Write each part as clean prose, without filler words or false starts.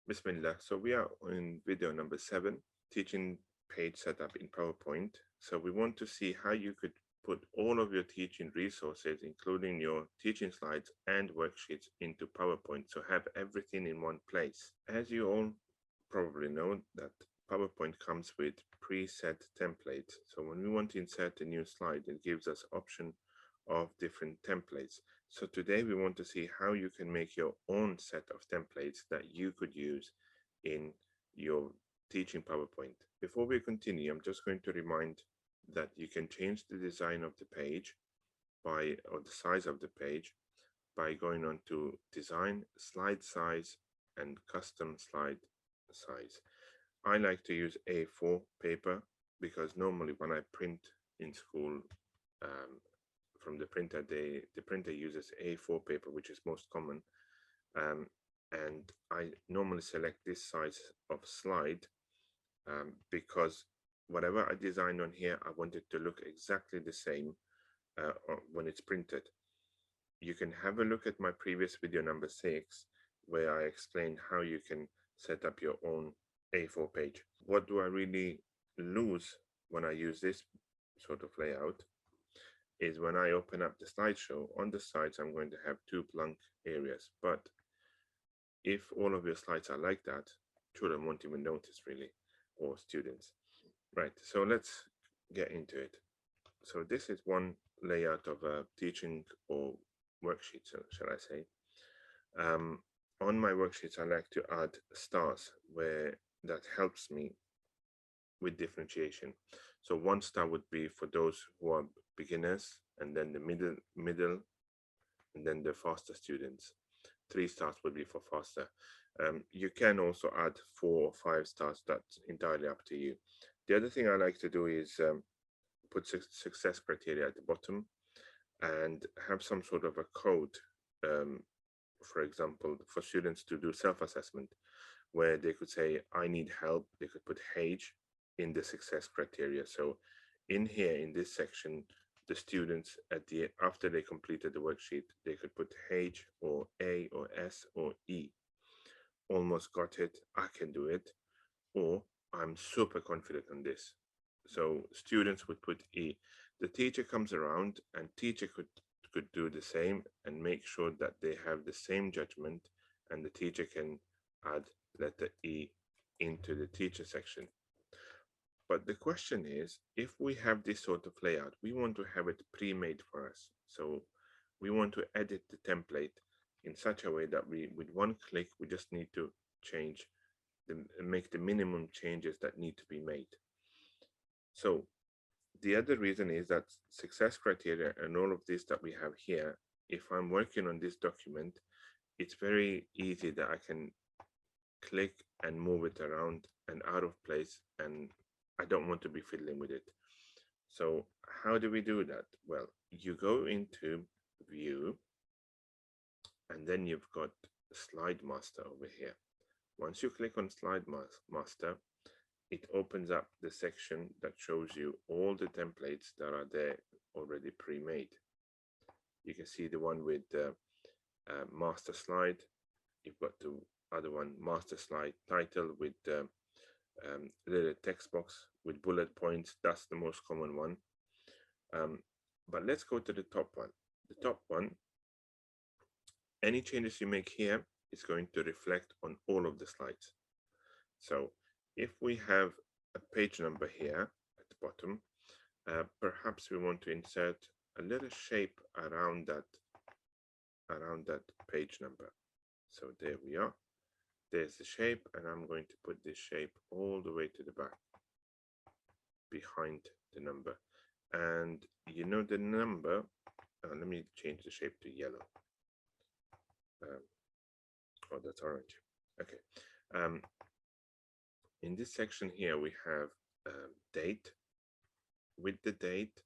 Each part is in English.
Bismillah. So we are in video number 7, teaching page setup in PowerPoint. So we want to see how you could put all of your teaching resources, including your teaching slides and worksheets, into PowerPoint. So have everything in one place. As you all probably know, that PowerPoint comes with preset templates. So when we want to insert a new slide, it gives us option of different templates. So today we want to see how you can make your own set of templates that you could use in your teaching PowerPoint. Before we continue, I'm just going to remind that you can change the design of the page or the size of the page by going on to design, slide size, and custom slide size. I like to use A4 paper because normally when I print in school, from the printer, the printer uses A4 paper, which is most common, and I normally select this size of slide because whatever I design on here, I want it to look exactly the same when it's printed. You can have a look at my previous video number 6, where I explain how you can set up your own A4 page. What do I really lose when I use this sort of layout is when I open up the slideshow, on the sides I'm going to have 2 blank areas. But if all of your slides are like that, children won't even notice really, or students. Right, so let's get into it. So this is one layout of a teaching or worksheet, shall I say. On my worksheets, I like to add stars where that helps me with differentiation. So 1 star would be for those who are beginners, and then the middle, and then the faster students. 3 stars would be for faster. You can also add 4 or 5 stars. That's entirely up to you. The other thing I like to do is put success criteria at the bottom and have some sort of a code, for example, for students to do self-assessment, where they could say, I need help. They could put age in the success criteria. So in here, in this section, the students after they completed the worksheet, they could put H or A or S or E. Almost got it, I can do it, or I'm super confident on this. So students would put E. The teacher comes around, and teacher could do the same and make sure that they have the same judgment, and the teacher can add letter E into the teacher section. But the question is, if we have this sort of layout, we want to have it pre-made for us. So we want to edit the template in such a way that with one click, we just need to make the minimum changes that need to be made. So the other reason is that success criteria and all of this that we have here, if I'm working on this document, it's very easy that I can click and move it around and out of place, and I don't want to be fiddling with it. So how do we do that? Well, you go into view, and then you've got slide master over here. Once you click on slide master, it opens up the section that shows you all the templates that are there already pre-made. You can see the one with the master slide. You've got the other one, master slide title, with the little text box with bullet points. That's the most common one. But let's go to the top one. The top one, any changes you make here is going to reflect on all of the slides. So if we have a page number here at the bottom, perhaps we want to insert a little shape around that page number. So there we are. There's the shape, and I'm going to put this shape all the way to the back behind the number. And you know the number, let me change the shape to yellow. Oh, that's orange. Okay. In this section here, we have date. With the date,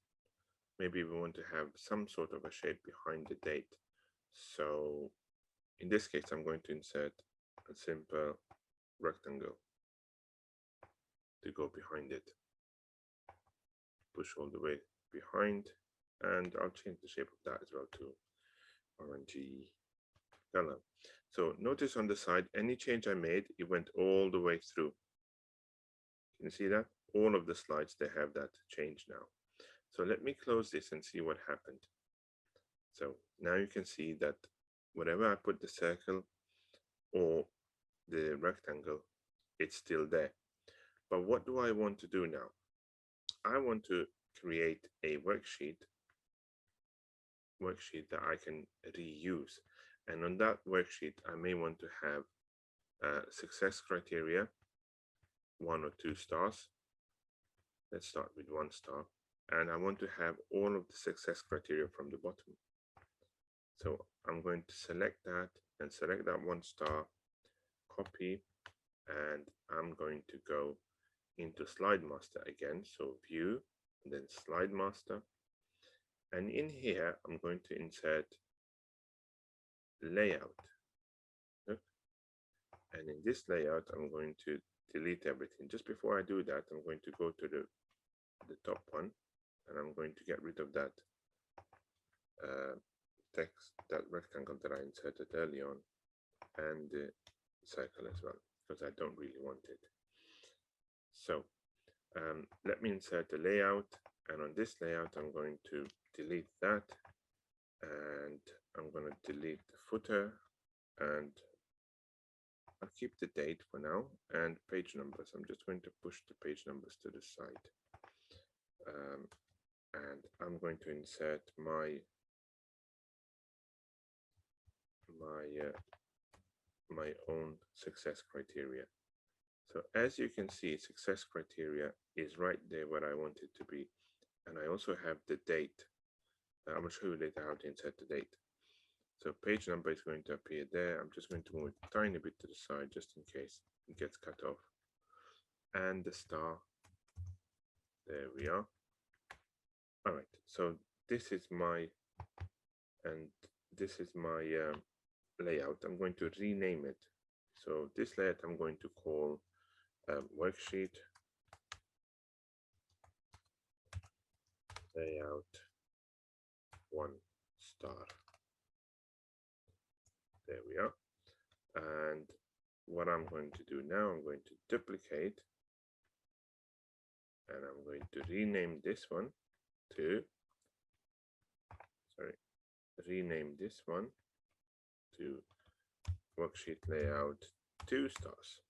maybe we want to have some sort of a shape behind the date. So in this case, I'm going to insert a simple rectangle to go behind it. Push all the way behind, and I'll change the shape of that as well to orangey color. So notice on the side, any change I made, it went all the way through. Can you see that? All of the slides, they have that change now. So let me close this and see what happened. So now you can see that wherever I put the circle or the rectangle, it's still there. But what do I want to do now? I want to create a worksheet that I can reuse. And on that worksheet, I may want to have success criteria, 1 or 2 stars. Let's start with 1 star. And I want to have all of the success criteria from the bottom. So I'm going to select that and select that 1 star, copy, and I'm going to go into Slide Master again. So View, and then Slide Master. And in here, I'm going to insert Layout. Look. And in this layout, I'm going to delete everything. Just before I do that, I'm going to go to the top one, and I'm going to get rid of that text, that rectangle that I inserted early on, and the circle as well, because I don't really want it. So let me insert the layout, and on this layout, I'm going to delete that, and I'm going to delete the footer, and I'll keep the date for now, and page numbers. I'm just going to push the page numbers to the side. And I'm going to insert my own success criteria. So as you can see, success criteria is right there where I want it to be. And I also have the date. I'm going to show you later how to insert the date. So page number is going to appear there. I'm just going to move it a tiny bit to the side just in case it gets cut off. And the star, there we are. All right, so this is my layout. I'm going to rename it. So this layout I'm going to call worksheet layout 1 star. There we are. And what I'm going to do now, I'm going to duplicate, and I'm going to rename this one to, rename this one to worksheet layout 2 stars.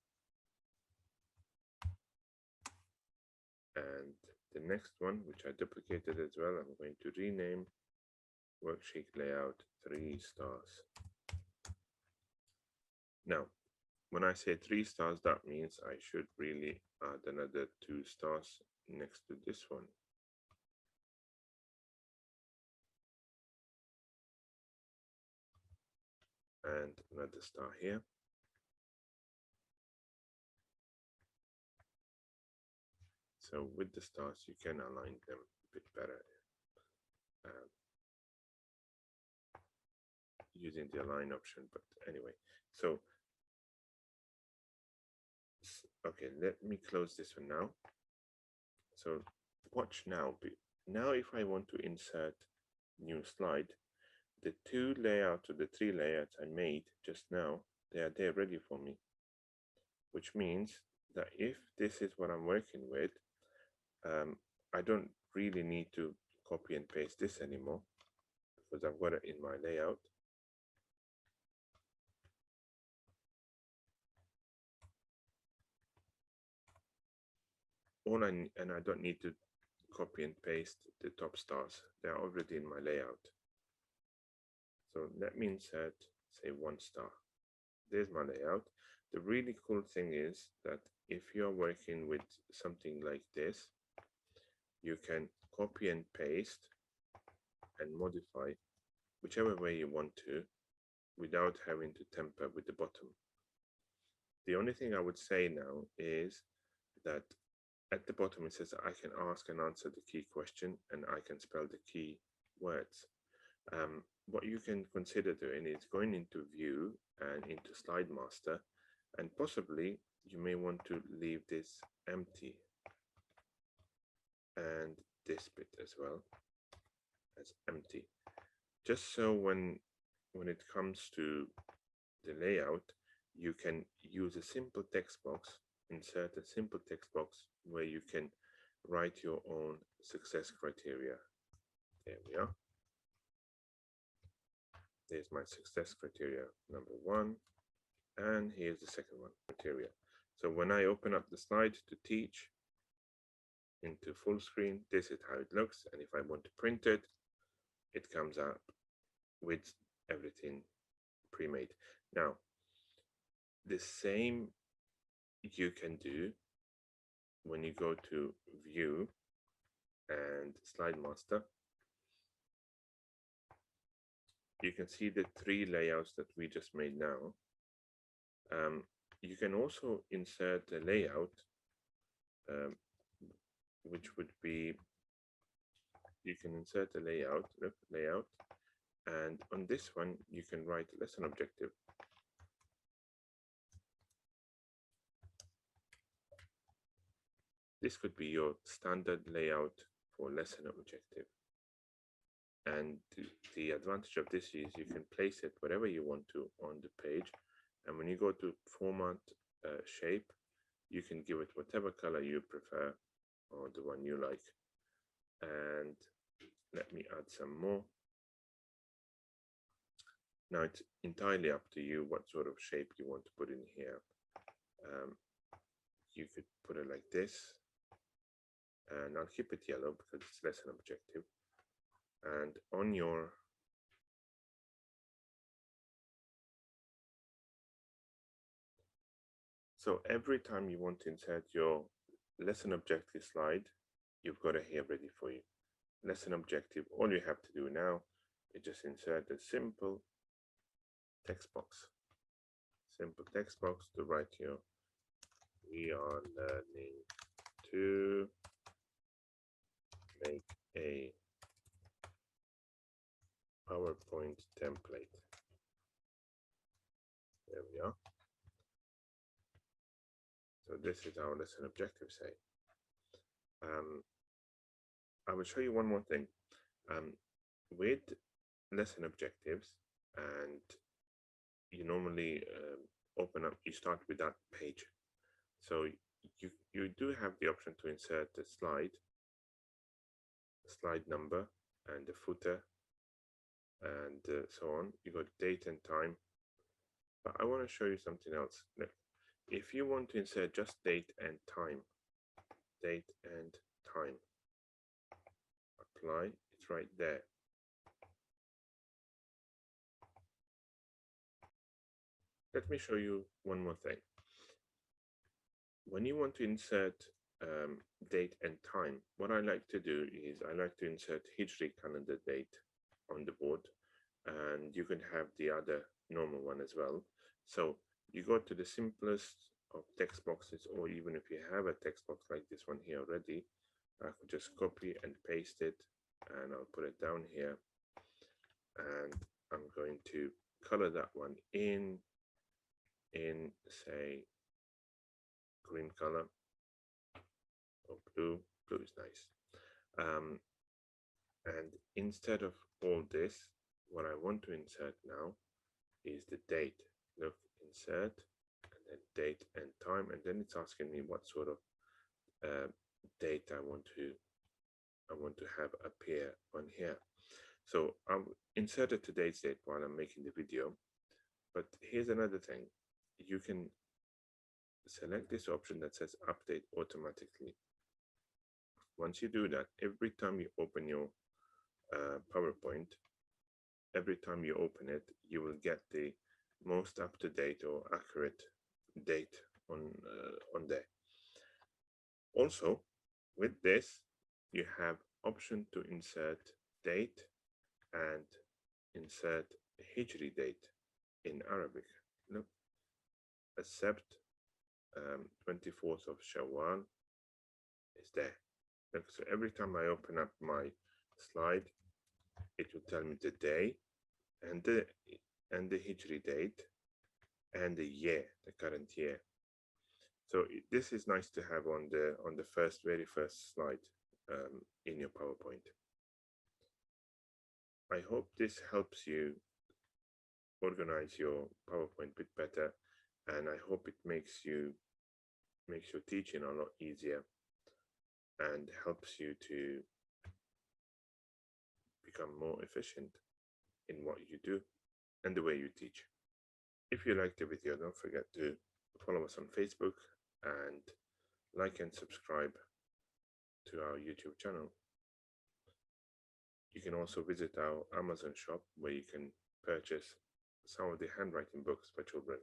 And the next one, which I duplicated as well, I'm going to rename worksheet layout 3 stars. Now, when I say 3 stars, that means I should really add another 2 stars next to this one. And another star here. So with the stars, you can align them a bit better using the align option. But anyway, so okay, let me close this one now. So watch now. Now if I want to insert new slide, the 2 layouts or the 3 layouts I made just now, they are there ready for me, which means that if this is what I'm working with, I don't really need to copy and paste this anymore because I've got it in my layout. And I don't need to copy and paste the top stars. They're already in my layout. So let me insert, say, 1 star. There's my layout. The really cool thing is that if you're working with something like this, you can copy and paste and modify whichever way you want to without having to tamper with the bottom. The only thing I would say now is that at the bottom it says I can ask and answer the key question and I can spell the key words. What you can consider doing is going into View and into Slide Master, and possibly you may want to leave this empty and this bit as well as empty, just so when it comes to the layout, you can use a simple text box, insert a simple text box where you can write your own success criteria. There we are. There's my success criteria number 1, and here's the second one, criteria. So when I open up the slide to teach into full screen, this is how it looks. And if I want to print it, it comes up with everything pre-made. Now, the same you can do when you go to View and Slide Master. You can see the 3 layouts that we just made now. You can also insert a layout, which would be, you can insert a layout, and on this one, you can write a lesson objective. This could be your standard layout for lesson objective. And the advantage of this is you can place it wherever you want to on the page. And when you go to format shape, you can give it whatever color you prefer or the one you like. And let me add some more. Now it's entirely up to you what sort of shape you want to put in here. You could put it like this, and I'll keep it yellow because it's lesson objective. And on your so every time you want to insert your lesson objective slide, you've got it here ready for you. Lesson objective, all you have to do now is just insert a simple text box. Simple text box to write your, we are learning to make a PowerPoint template. There we are. So this is our lesson objective say. I will show you one more thing. With lesson objectives, and you normally open up, you start with that page. So you do have the option to insert the slide number and the footer and so on. You got date and time. But I want to show you something else. Look, if you want to insert just date and time, apply, it's right there. Let me show you one more thing. When you want to insert date and time, what I like to do is I like to insert Hijri calendar date on the board, and you can have the other normal one as well. So you go to the simplest of text boxes, or even if you have a text box like this one here already, I could just copy and paste it, and I'll put it down here, and I'm going to color that one in say green color or blue. Blue is nice. And instead of all this, what I want to insert now is the date. Look, insert, and then date and time, and then it's asking me what sort of date I want to have appear on here. So I've inserted today's date while I'm making the video. But here's another thing. You can select this option that says update automatically. Once you do that, every time you open your PowerPoint, every time you open it, you will get the most up-to-date or accurate date on there. Also, with this, you have option to insert date and insert Hijri date in Arabic. Look, accept 24th of Shawwal is there. Look, so every time I open up my slide, it will tell me the day and the Hijri date and the year, the current year. So this is nice to have on the very first slide in your PowerPoint. I hope this helps you organize your PowerPoint a bit better, and I hope it makes your teaching a lot easier and helps you to become more efficient in what you do and the way you teach. If you liked the video, don't forget to follow us on Facebook and like and subscribe to our YouTube channel. You can also visit our Amazon shop where you can purchase some of the handwriting books for children.